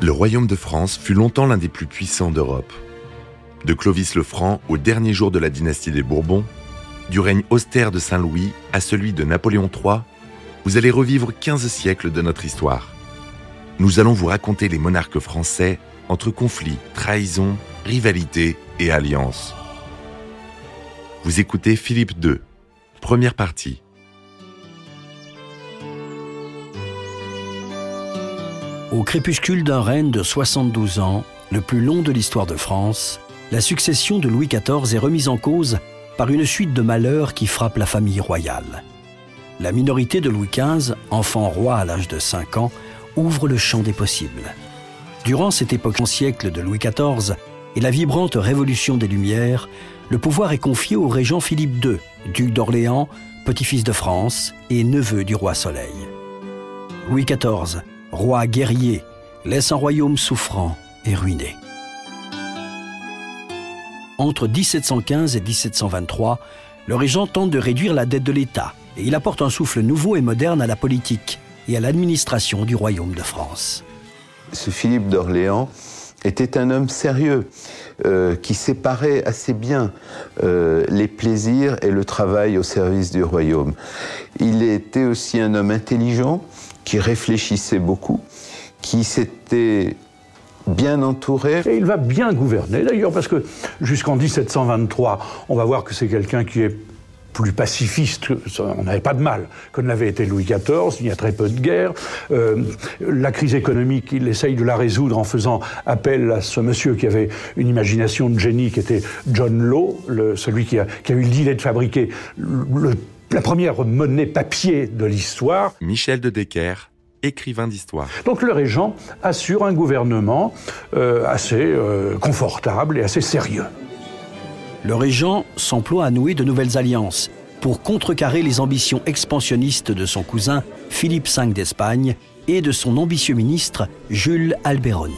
Le royaume de France fut longtemps l'un des plus puissants d'Europe. De Clovis le Franc au dernier jour de la dynastie des Bourbons, du règne austère de Saint-Louis à celui de Napoléon III, vous allez revivre 15 siècles de notre histoire. Nous allons vous raconter les monarques français entre conflits, trahisons, rivalités et alliances. Vous écoutez Philippe II, première partie. Au crépuscule d'un règne de 72 ans, le plus long de l'histoire de France, la succession de Louis XIV est remise en cause par une suite de malheurs qui frappent la famille royale. La minorité de Louis XV, enfant roi à l'âge de 5 ans, ouvre le champ des possibles. Durant cette époque siècle de Louis XIV et la vibrante révolution des Lumières, le pouvoir est confié au régent Philippe II, duc d'Orléans, petit-fils de France et neveu du roi Soleil. Louis XIV, roi guerrier, laisse un royaume souffrant et ruiné. Entre 1715 et 1723, le régent tente de réduire la dette de l'État et il apporte un souffle nouveau et moderne à la politique et à l'administration du royaume de France. Ce Philippe d'Orléans était un homme sérieux qui séparait assez bien les plaisirs et le travail au service du royaume. Il était aussi un homme intelligent qui réfléchissait beaucoup, qui s'était bien entouré. Et il va bien gouverner d'ailleurs, parce que jusqu'en 1723, on va voir que c'est quelqu'un qui est plus pacifiste, on n'avait pas de mal, que ne l'avait été Louis XIV, il y a très peu de guerre. La crise économique, il essaye de la résoudre en faisant appel à ce monsieur qui avait une imagination de génie, qui était John Law, celui qui a eu l'idée de fabriquer la première monnaie papier de l'histoire. Michel de Decker, écrivain d'histoire. Donc le régent assure un gouvernement assez confortable et assez sérieux. Le régent s'emploie à nouer de nouvelles alliances pour contrecarrer les ambitions expansionnistes de son cousin Philippe V d'Espagne et de son ambitieux ministre Jules Alberoni.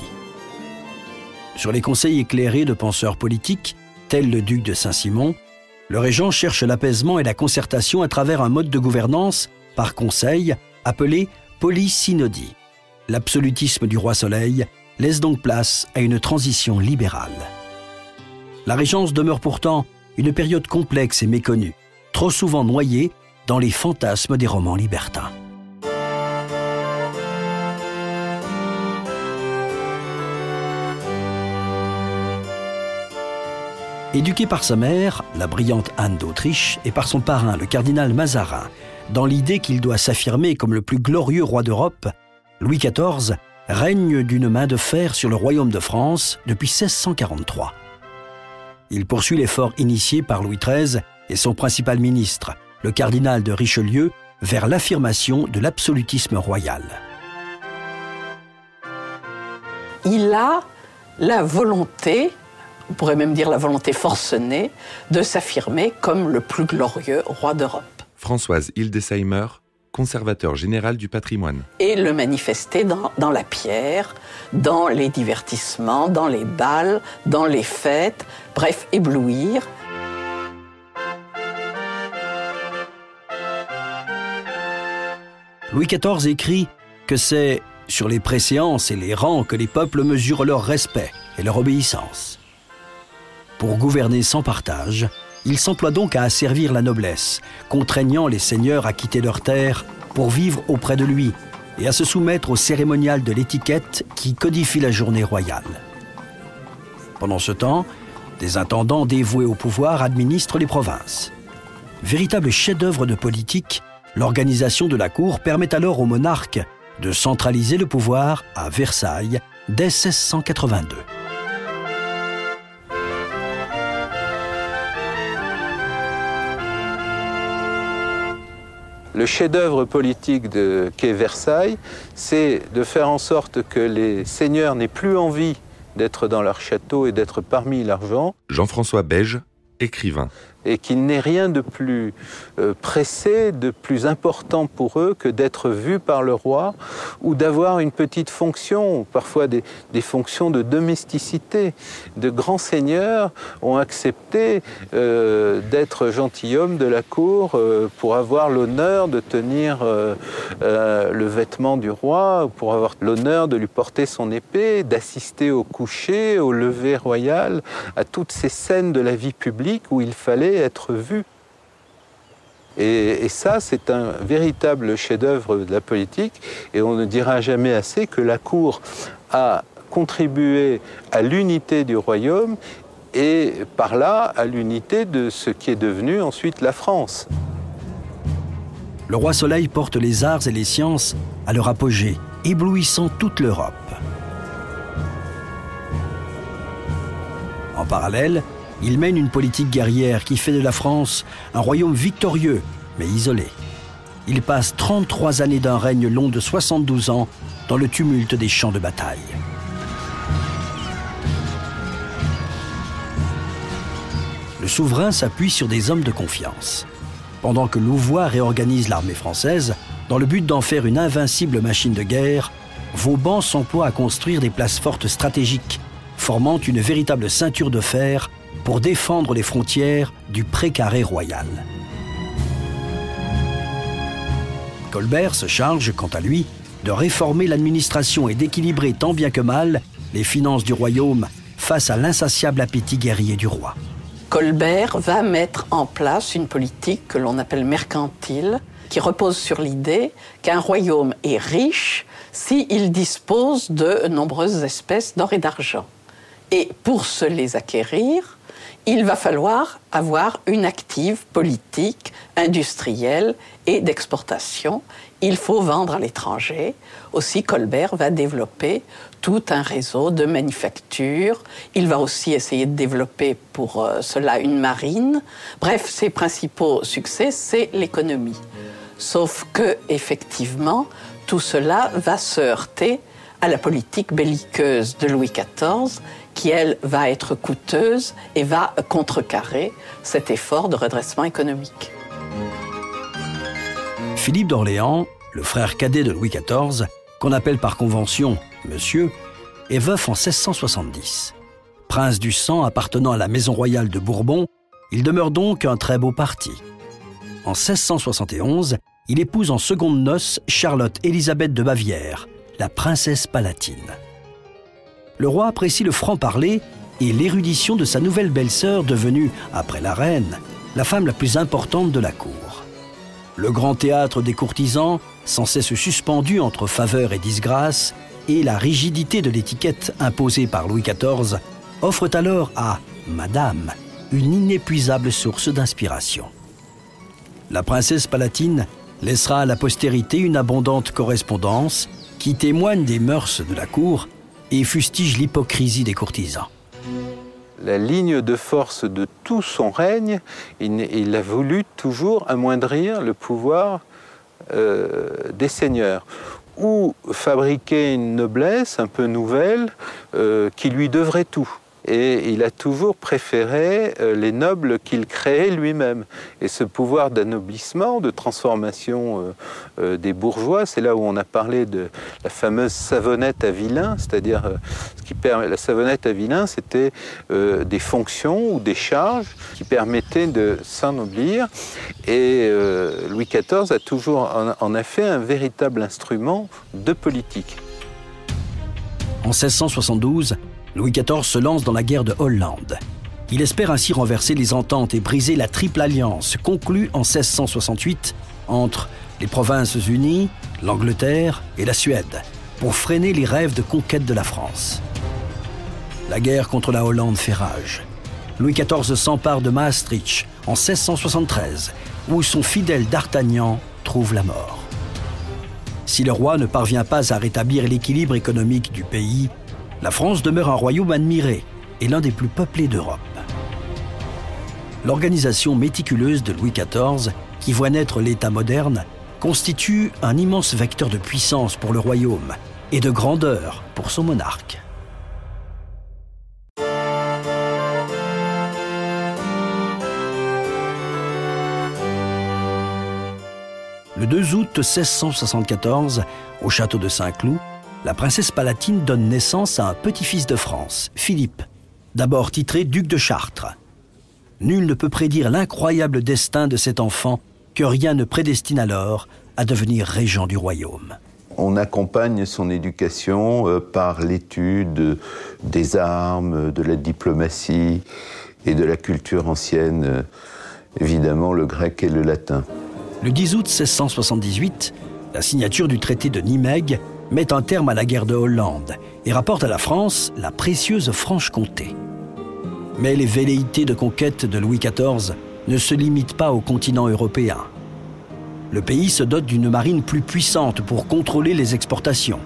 Sur les conseils éclairés de penseurs politiques, tels le duc de Saint-Simon, le régent cherche l'apaisement et la concertation à travers un mode de gouvernance par conseil appelé polysynodie. L'absolutisme du roi Soleil laisse donc place à une transition libérale. La régence demeure pourtant une période complexe et méconnue, trop souvent noyée dans les fantasmes des romans libertins. Éduqué par sa mère, la brillante Anne d'Autriche, et par son parrain, le cardinal Mazarin, dans l'idée qu'il doit s'affirmer comme le plus glorieux roi d'Europe, Louis XIV règne d'une main de fer sur le royaume de France depuis 1643. Il poursuit l'effort initié par Louis XIII et son principal ministre, le cardinal de Richelieu, vers l'affirmation de l'absolutisme royal. Il a la volonté, on pourrait même dire la volonté forcenée, de s'affirmer comme le plus glorieux roi d'Europe. Françoise Hildesheimer, conservateur général du patrimoine. Et le manifester dans la pierre, dans les divertissements, dans les bals, dans les fêtes, bref, éblouir. Louis XIV écrit que c'est sur les préséances et les rangs que les peuples mesurent leur respect et leur obéissance. Pour gouverner sans partage, il s'emploie donc à asservir la noblesse, contraignant les seigneurs à quitter leurs terres pour vivre auprès de lui et à se soumettre au cérémonial de l'étiquette qui codifie la journée royale. Pendant ce temps, des intendants dévoués au pouvoir administrent les provinces. Véritable chef-d'œuvre de politique, l'organisation de la cour permet alors au monarque de centraliser le pouvoir à Versailles dès 1682. Le chef-d'œuvre politique qu'est Versailles, c'est de faire en sorte que les seigneurs n'aient plus envie d'être dans leur château et d'être parmi l'argent. Jean-François Beige, écrivain. et qu'il n'est rien de plus pressé, de plus important pour eux que d'être vus par le roi ou d'avoir une petite fonction, parfois des fonctions de domesticité. De grands seigneurs ont accepté d'être gentilshommes de la cour pour avoir l'honneur de tenir le vêtement du roi, pour avoir l'honneur de lui porter son épée, d'assister au coucher, au lever royal, à toutes ces scènes de la vie publique où il fallait être vu. Et ça, c'est un véritable chef-d'œuvre de la politique, et on ne dira jamais assez que la cour a contribué à l'unité du royaume et par là à l'unité de ce qui est devenu ensuite la France. Le roi Soleil porte les arts et les sciences à leur apogée, éblouissant toute l'Europe. En parallèle, il mène une politique guerrière qui fait de la France un royaume victorieux, mais isolé. Il passe 33 années d'un règne long de 72 ans dans le tumulte des champs de bataille. Le souverain s'appuie sur des hommes de confiance. Pendant que Louvois réorganise l'armée française, dans le but d'en faire une invincible machine de guerre, Vauban s'emploie à construire des places fortes stratégiques, formant une véritable ceinture de fer pour défendre les frontières du précaré royal. Colbert se charge, quant à lui, de réformer l'administration et d'équilibrer tant bien que mal les finances du royaume face à l'insatiable appétit guerrier du roi. Colbert va mettre en place une politique que l'on appelle mercantile, qui repose sur l'idée qu'un royaume est riche s'il dispose de nombreuses espèces d'or et d'argent. Et pour se les acquérir, il va falloir avoir une active politique industrielle et d'exportation. Il faut vendre à l'étranger. Aussi, Colbert va développer tout un réseau de manufactures. Il va aussi essayer de développer pour cela une marine. Bref, ses principaux succès, c'est l'économie. Sauf que, effectivement, tout cela va se heurter à la politique belliqueuse de Louis XIV, qui, elle, va être coûteuse et va contrecarrer cet effort de redressement économique. Philippe d'Orléans, le frère cadet de Louis XIV, qu'on appelle par convention Monsieur, est veuf en 1670. Prince du sang appartenant à la maison royale de Bourbon, il demeure donc un très beau parti. En 1671, il épouse en secondes noces Charlotte-Élisabeth de Bavière, la princesse palatine. Le roi apprécie le franc-parler et l'érudition de sa nouvelle belle-sœur devenue, après la reine, la femme la plus importante de la cour. Le grand théâtre des courtisans, sans cesse suspendu entre faveur et disgrâce, et la rigidité de l'étiquette imposée par Louis XIV, offrent alors à Madame une inépuisable source d'inspiration. La princesse palatine laissera à la postérité une abondante correspondance qui témoigne des mœurs de la cour et fustige l'hypocrisie des courtisans. La ligne de force de tout son règne, il a voulu toujours amoindrir le pouvoir des seigneurs, ou fabriquer une noblesse un peu nouvelle qui lui devrait tout. Et il a toujours préféré les nobles qu'il créait lui-même. Et ce pouvoir d'anoblissement, de transformation des bourgeois, c'est là où on a parlé de la fameuse savonnette à vilain, c'est-à-dire la savonnette à vilain, c'était des fonctions ou des charges qui permettaient de s'ennoblir. Et Louis XIV a toujours en a fait un véritable instrument de politique. En 1672, Louis XIV se lance dans la guerre de Hollande. Il espère ainsi renverser les ententes et briser la triple alliance conclue en 1668 entre les Provinces-Unies, l'Angleterre et la Suède pour freiner les rêves de conquête de la France. La guerre contre la Hollande fait rage. Louis XIV s'empare de Maastricht en 1673 où son fidèle d'Artagnan trouve la mort. Si le roi ne parvient pas à rétablir l'équilibre économique du pays, la France demeure un royaume admiré et l'un des plus peuplés d'Europe. L'organisation méticuleuse de Louis XIV, qui voit naître l'État moderne, constitue un immense vecteur de puissance pour le royaume et de grandeur pour son monarque. Le 2 août 1674, au château de Saint-Cloud, la princesse palatine donne naissance à un petit-fils de France, Philippe, d'abord titré duc de Chartres. Nul ne peut prédire l'incroyable destin de cet enfant que rien ne prédestine alors à devenir régent du royaume. On accompagne son éducation par l'étude des armes, de la diplomatie et de la culture ancienne, évidemment le grec et le latin. Le 10 août 1678, la signature du traité de Nimègue met un terme à la guerre de Hollande et rapporte à la France la précieuse Franche-Comté. Mais les velléités de conquête de Louis XIV ne se limitent pas au continent européen. Le pays se dote d'une marine plus puissante pour contrôler les exportations,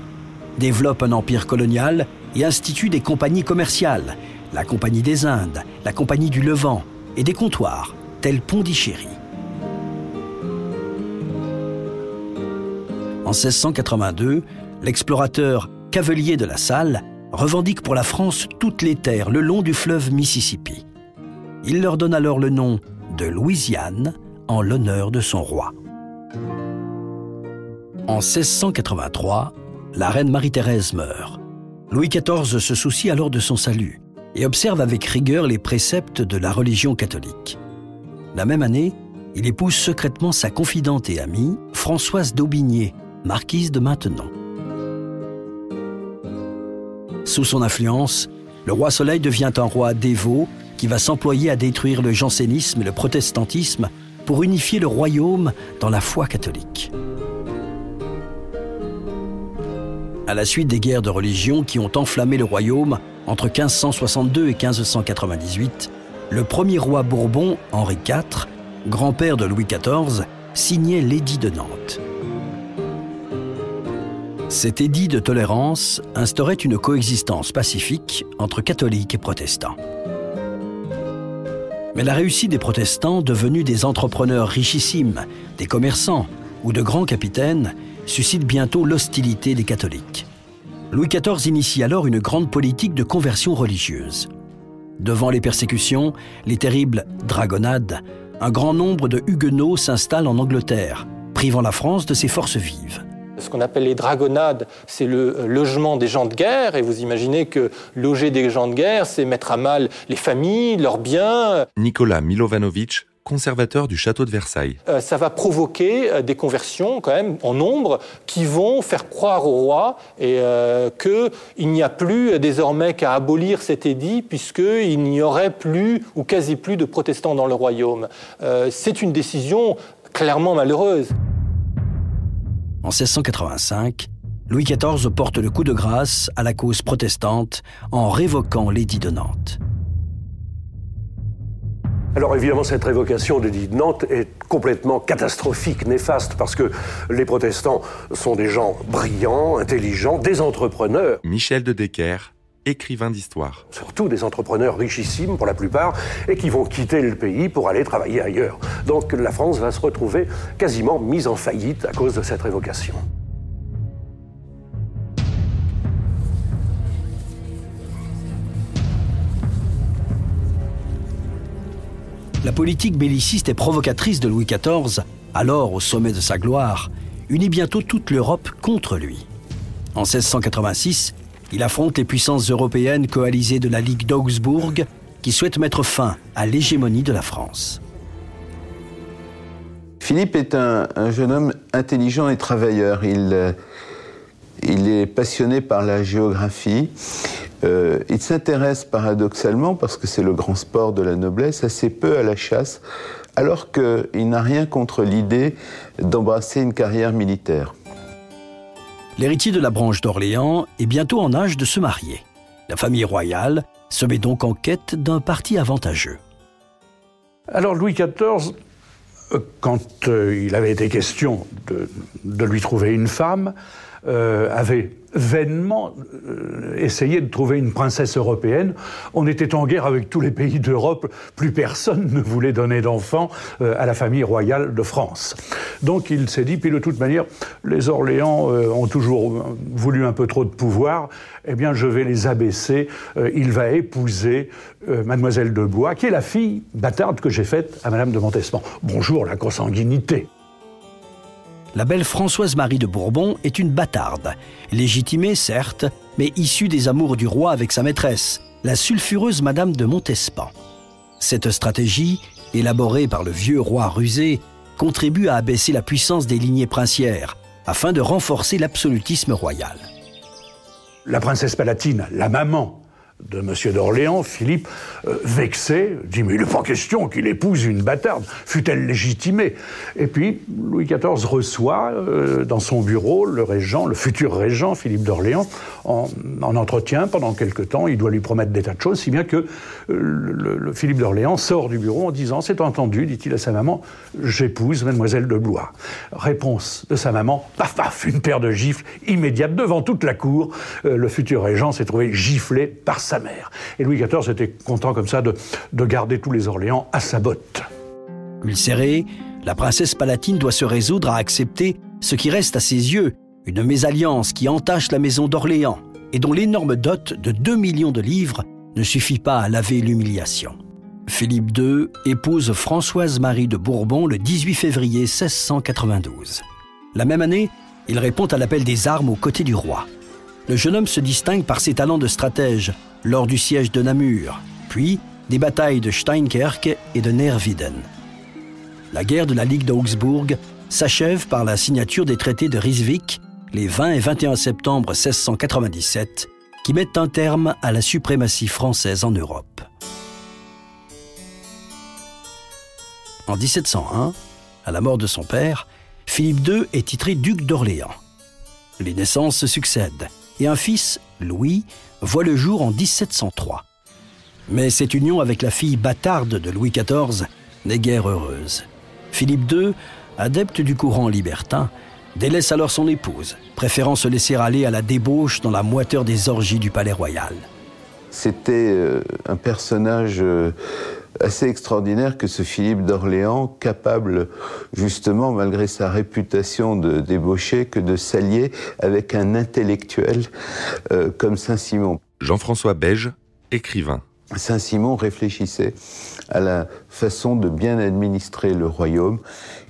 développe un empire colonial et institue des compagnies commerciales, la Compagnie des Indes, la Compagnie du Levant et des comptoirs, tels Pondichéry. En 1682, l'explorateur Cavelier de la Salle revendique pour la France toutes les terres le long du fleuve Mississippi. Il leur donne alors le nom de Louisiane en l'honneur de son roi. En 1683, la reine Marie-Thérèse meurt. Louis XIV se soucie alors de son salut et observe avec rigueur les préceptes de la religion catholique. La même année, il épouse secrètement sa confidente et amie, Françoise d'Aubigné, marquise de Maintenon. Sous son influence, le roi Soleil devient un roi dévot qui va s'employer à détruire le jansénisme et le protestantisme pour unifier le royaume dans la foi catholique. À la suite des guerres de religion qui ont enflammé le royaume entre 1562 et 1598, le premier roi Bourbon, Henri IV, grand-père de Louis XIV, signait l'édit de Nantes. Cet édit de tolérance instaurait une coexistence pacifique entre catholiques et protestants. Mais la réussite des protestants, devenus des entrepreneurs richissimes, des commerçants ou de grands capitaines, suscite bientôt l'hostilité des catholiques. Louis XIV initie alors une grande politique de conversion religieuse. Devant les persécutions, les terribles dragonnades, un grand nombre de huguenots s'installent en Angleterre, privant la France de ses forces vives. Ce qu'on appelle les dragonnades, c'est le logement des gens de guerre. Et vous imaginez que loger des gens de guerre, c'est mettre à mal les familles, leurs biens. Nicolas Milovanovic, conservateur du château de Versailles. Ça va provoquer des conversions, quand même, en nombre, qui vont faire croire au roi qu'il n'y a plus désormais qu'à abolir cet édit, puisqu'il n'y aurait plus, ou quasi plus, de protestants dans le royaume. C'est une décision clairement malheureuse. En 1685, Louis XIV porte le coup de grâce à la cause protestante en révoquant l'édit de Nantes. Alors évidemment, cette révocation de l'édit de Nantes est complètement catastrophique, néfaste, parce que les protestants sont des gens brillants, intelligents, des entrepreneurs. Michel de Decker, écrivain d'histoire. Surtout des entrepreneurs richissimes pour la plupart, et qui vont quitter le pays pour aller travailler ailleurs. Donc la France va se retrouver quasiment mise en faillite à cause de cette révocation. La politique belliciste et provocatrice de Louis XIV, alors au sommet de sa gloire, unit bientôt toute l'Europe contre lui. En 1686, il affronte les puissances européennes coalisées de la Ligue d'Augsbourg qui souhaitent mettre fin à l'hégémonie de la France. Philippe est un jeune homme intelligent et travailleur. Il est passionné par la géographie. Il s'intéresse paradoxalement, parce que c'est le grand sport de la noblesse, assez peu à la chasse, alors qu'il n'a rien contre l'idée d'embrasser une carrière militaire. L'héritier de la branche d'Orléans est bientôt en âge de se marier. La famille royale se met donc en quête d'un parti avantageux. Alors Louis XIV, quand il avait été question de lui trouver une femme, avait vainement essayé de trouver une princesse européenne. On était en guerre avec tous les pays d'Europe. Plus personne ne voulait donner d'enfants à la famille royale de France. Donc il s'est dit, puis de toute manière, les Orléans ont toujours voulu un peu trop de pouvoir, eh bien je vais les abaisser. Il va épouser Mademoiselle de Blois, qui est la fille bâtarde que j'ai faite à Madame de Montespan. Bonjour la consanguinité. la belle Françoise-Marie de Bourbon est une bâtarde, légitimée certes, mais issue des amours du roi avec sa maîtresse, la sulfureuse Madame de Montespan. Cette stratégie, élaborée par le vieux roi rusé, contribue à abaisser la puissance des lignées princières, afin de renforcer l'absolutisme royal. La princesse Palatine, la maman de M. d'Orléans, Philippe, vexé, dit « Mais il n'est pas question qu'il épouse une bâtarde, fût-elle légitimée ?» Et puis, Louis XIV reçoit dans son bureau le régent, le futur régent, Philippe d'Orléans, en entretien pendant quelque temps. Il doit lui promettre des tas de choses, si bien que le Philippe d'Orléans sort du bureau en disant « C'est entendu, dit-il à sa maman, j'épouse mademoiselle de Blois. » Réponse de sa maman, paf paf, une paire de gifles immédiates devant toute la cour. Le futur régent s'est trouvé giflé par sa mère. Et Louis XIV était content comme ça de garder tous les Orléans à sa botte. Ulcérée, la princesse Palatine doit se résoudre à accepter ce qui reste à ses yeux, une mésalliance qui entache la maison d'Orléans et dont l'énorme dot de 2 millions de livres ne suffit pas à laver l'humiliation. Philippe II épouse Françoise-Marie de Bourbon le 18 février 1692. La même année, il répond à l'appel des armes aux côtés du roi. Le jeune homme se distingue par ses talents de stratège lors du siège de Namur, puis des batailles de Steinkerke et de Neerwinden. La guerre de la Ligue d'Augsbourg s'achève par la signature des traités de Ryswick les 20 et 21 septembre 1697, qui mettent un terme à la suprématie française en Europe. En 1701, à la mort de son père, Philippe II est titré duc d'Orléans. Les naissances se succèdent et un fils, Louis, voit le jour en 1703. Mais cette union avec la fille bâtarde de Louis XIV n'est guère heureuse. Philippe II, adepte du courant libertin, délaisse alors son épouse, préférant se laisser aller à la débauche dans la moiteur des orgies du palais royal. C'était un personnage assez extraordinaire que ce Philippe d'Orléans, capable justement, malgré sa réputation de débauché, que de s'allier avec un intellectuel comme Saint-Simon. Jean-François Beige, écrivain. Saint-Simon réfléchissait à la façon de bien administrer le royaume.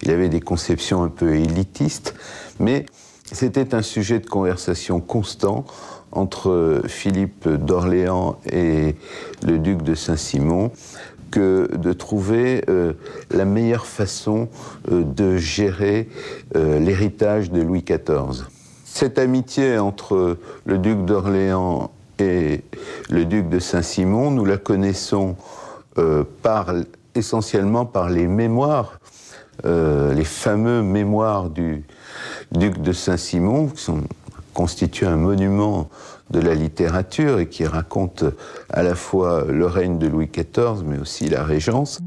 Il avait des conceptions un peu élitistes, mais c'était un sujet de conversation constant entre Philippe d'Orléans et le duc de Saint-Simon, que de trouver la meilleure façon de gérer l'héritage de Louis XIV. Cette amitié entre le duc d'Orléans et le duc de Saint-Simon, nous la connaissons essentiellement par les mémoires, les fameux mémoires du duc de Saint-Simon, qui constituent un monument de la littérature et qui racontent à la fois le règne de Louis XIV, mais aussi la régence.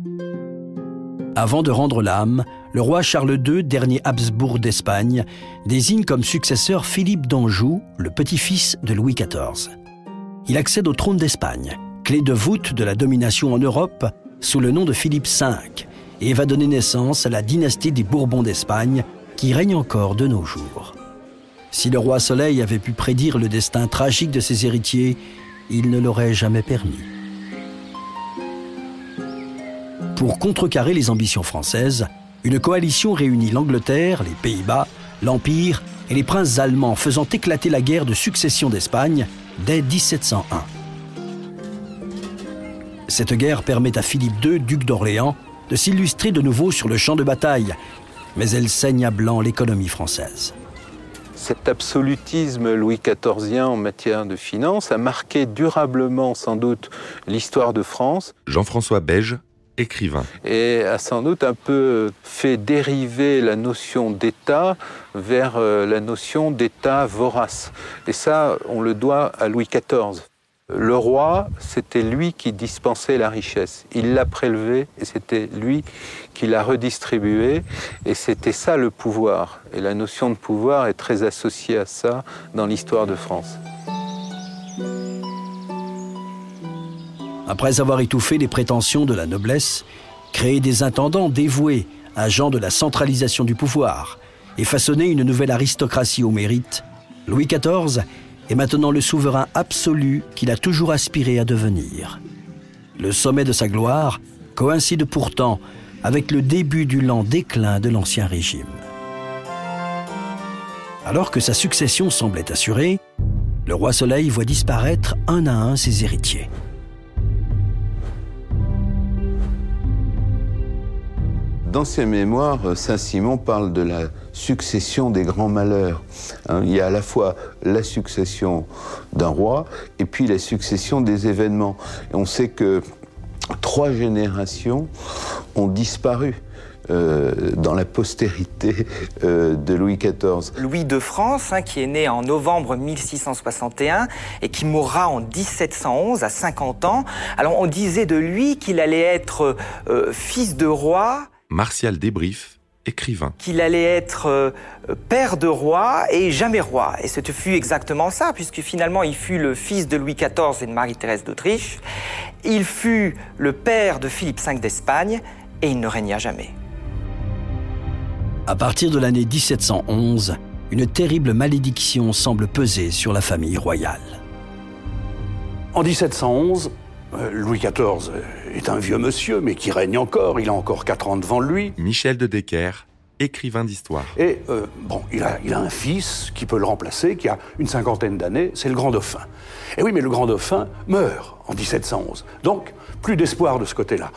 Avant de rendre l'âme, le roi Charles II, dernier Habsbourg d'Espagne, désigne comme successeur Philippe d'Anjou, le petit-fils de Louis XIV. Il accède au trône d'Espagne, clé de voûte de la domination en Europe, sous le nom de Philippe V, et va donner naissance à la dynastie des Bourbons d'Espagne, qui règne encore de nos jours. Si le roi Soleil avait pu prédire le destin tragique de ses héritiers, il ne l'aurait jamais permis. Pour contrecarrer les ambitions françaises, une coalition réunit l'Angleterre, les Pays-Bas, l'Empire et les princes allemands, faisant éclater la guerre de succession d'Espagne dès 1701. Cette guerre permet à Philippe II, duc d'Orléans, de s'illustrer de nouveau sur le champ de bataille, mais elle saigne à blanc l'économie française. Cet absolutisme Louis XIVien en matière de finances a marqué durablement, sans doute, l'histoire de France. Jean-François Beige, écrivain. Et a sans doute un peu fait dériver la notion d'État vers la notion d'État vorace. Et ça, on le doit à Louis XIV. Le roi, c'était lui qui dispensait la richesse. Il l'a prélevée et c'était lui qui l'a redistribuée. Et c'était ça le pouvoir. Et la notion de pouvoir est très associée à ça dans l'histoire de France. Après avoir étouffé les prétentions de la noblesse, créé des intendants dévoués, agents de la centralisation du pouvoir, et façonné une nouvelle aristocratie au mérite, Louis XIV est maintenant le souverain absolu qu'il a toujours aspiré à devenir. Le sommet de sa gloire coïncide pourtant avec le début du lent déclin de l'Ancien Régime. Alors que sa succession semblait assurée, le roi Soleil voit disparaître un à un ses héritiers. Dans ses mémoires, Saint-Simon parle de la succession des grands malheurs. Il y a à la fois la succession d'un roi et puis la succession des événements. Et on sait que 3 générations ont disparu dans la postérité de Louis XIV. Louis de France, qui est né en novembre 1661 et qui mourra en 1711 à 50 ans. Alors on disait de lui qu'il allait être fils de roi. Martial Desbriefs, écrivain. Qu'il allait être père de roi et jamais roi. Et ce fut exactement ça, puisque finalement il fut le fils de Louis XIV et de Marie-Thérèse d'Autriche. Il fut le père de Philippe V d'Espagne et il ne régna jamais. À partir de l'année 1711, une terrible malédiction semble peser sur la famille royale. En 1711, Louis XIV est un vieux monsieur, mais qui règne encore. Il a encore 4 ans devant lui. Michel de Decker, écrivain d'histoire. Et il a un fils qui peut le remplacer, qui a une 50aine d'années, c'est le grand dauphin. Et oui, mais le grand dauphin meurt en 1711. Donc, plus d'espoir de ce côté-là.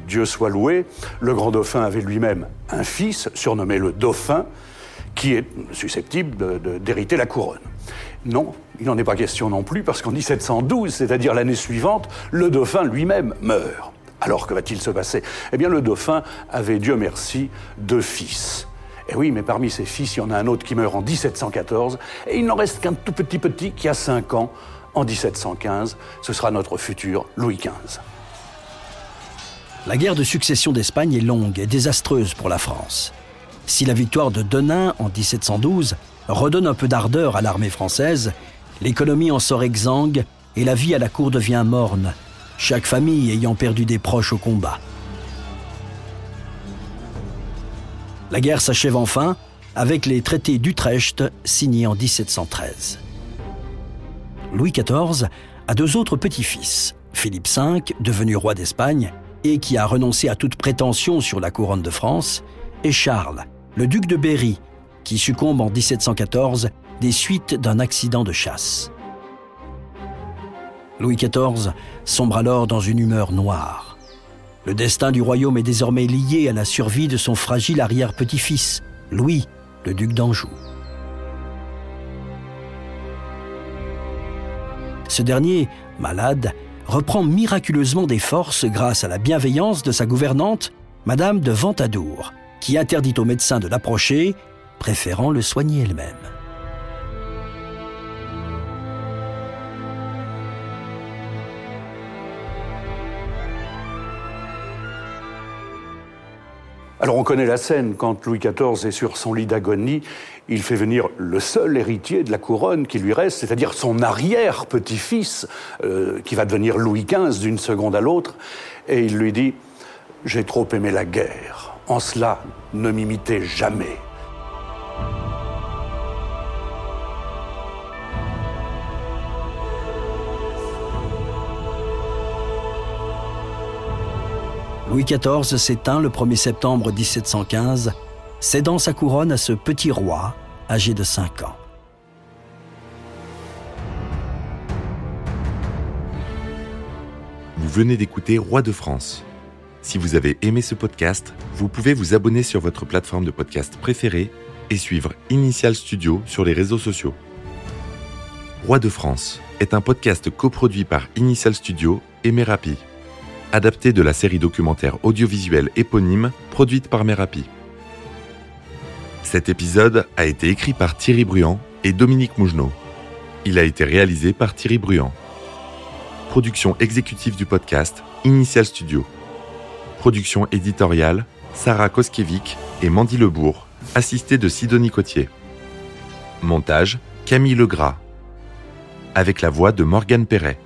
Dieu soit loué, le grand dauphin avait lui-même un fils, surnommé le dauphin, qui est susceptible d'hériter la couronne. Non, il n'en est pas question non plus, parce qu'en 1712, c'est-à-dire l'année suivante, le dauphin lui-même meurt. Alors, que va-t-il se passer? Eh bien, le dauphin avait, Dieu merci, 2 fils. Et oui, mais parmi ces fils, il y en a un autre qui meurt en 1714, et il n'en reste qu'un tout petit qui a 5 ans, en 1715. Ce sera notre futur Louis XV. La guerre de succession d'Espagne est longue et désastreuse pour la France. Si la victoire de Denain en 1712 redonne un peu d'ardeur à l'armée française, l'économie en sort exsangue et la vie à la cour devient morne, chaque famille ayant perdu des proches au combat. La guerre s'achève enfin avec les traités d'Utrecht signés en 1713. Louis XIV a 2 autres petits-fils, Philippe V, devenu roi d'Espagne et qui a renoncé à toute prétention sur la couronne de France, et Charles, le duc de Berry, qui succombe en 1714 des suites d'un accident de chasse. Louis XIV sombre alors dans une humeur noire. Le destin du royaume est désormais lié à la survie de son fragile arrière-petit-fils, Louis, le duc d'Anjou. Ce dernier, malade, reprend miraculeusement des forces grâce à la bienveillance de sa gouvernante, Madame de Ventadour, qui interdit aux médecins de l'approcher, préférant le soigner elle-même. Alors on connaît la scène, quand Louis XIV est sur son lit d'agonie, il fait venir le seul héritier de la couronne qui lui reste, c'est-à-dire son arrière-petit-fils, qui va devenir Louis XV d'une seconde à l'autre, et il lui dit « J'ai trop aimé la guerre, en cela ne m'imitez jamais ». Louis XIV s'éteint le 1er septembre 1715, cédant sa couronne à ce petit roi âgé de 5 ans. Vous venez d'écouter Roi de France. Si vous avez aimé ce podcast, vous pouvez vous abonner sur votre plateforme de podcast préférée et suivre Initial Studio sur les réseaux sociaux. Roi de France est un podcast coproduit par Initial Studio et Merapi, adapté de la série documentaire audiovisuelle éponyme produite par Merapi. Cet épisode a été écrit par Thierry Bruand et Dominique Mougenot. Il a été réalisé par Thierry Bruand. Production exécutive du podcast, Initial Studio. Production éditoriale, Sarah Koskiewicz et Mandy Lebourg, assistée de Sidonie Cotier. Montage, Camille Legras. Avec la voix de Morgane Perret.